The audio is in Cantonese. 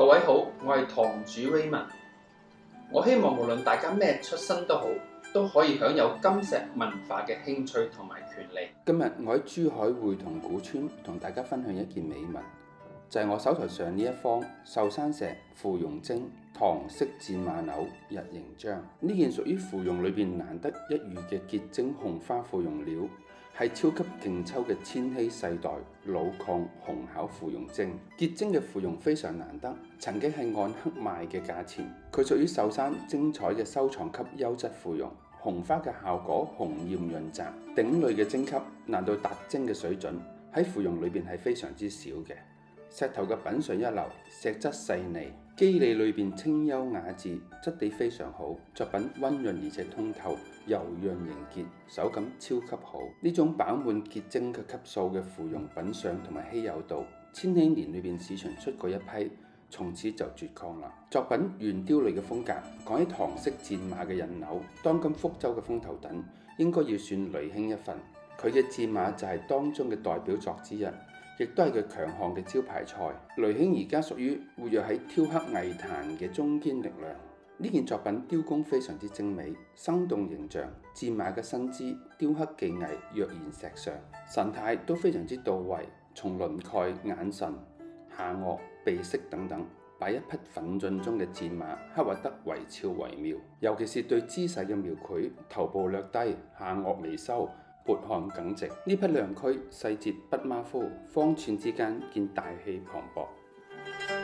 各位好，我係堂主 Raymond。我希望無論大家咩出身都好，都可以享有金石文化嘅興趣同埋權利。今日我喺珠海匯同古村同大家分享一件美物，就係我手頭上呢一方壽山石芙蓉晶唐式戰馬鈕日形章。呢件屬於芙蓉裏邊難得一遇嘅結晶紅花芙蓉料，係超級勁抽嘅千禧世代老礦紅巧芙蓉晶。結晶嘅芙蓉非常難得，曾經係按克賣嘅價錢。佢屬於壽山精彩嘅收藏級優質芙蓉，紅花嘅效果紅豔潤澤，頂類嘅晶級難到達晶嘅水準，喺芙蓉裏邊係非常之少嘅。石頭嘅品相一流，石質細膩，肌理裏邊清幽雅致，質地非常好。作品溫潤而且通透，柔潤凝結，手感超級好。呢種飽滿結晶嘅級數嘅芙蓉品相同埋稀有度，千禧年裏邊市場出過一批，從此就絕礦啦。作品圓雕類嘅風格，講起唐式戰馬嘅印鈕，當今福州嘅風頭躉應該要算雷兄一份。佢嘅戰馬就係當中嘅代表作之一，亦都係佢強項嘅招牌菜。雷兄而家屬於活躍喺雕刻藝壇嘅中堅力量。呢件作品雕工非常之精美，生動形象，戰馬嘅身姿雕刻技藝若然石上，神態都非常之到位，從輪廓、眼神、下顎、鼻息等等，把一匹奮進中嘅戰馬刻畫得惟肖惟妙。尤其是對姿勢嘅描繪，頭部略低，下顎微收，撥汗耿直，呢匹亮軀細節不馬虎，方寸之間見大氣磅礴。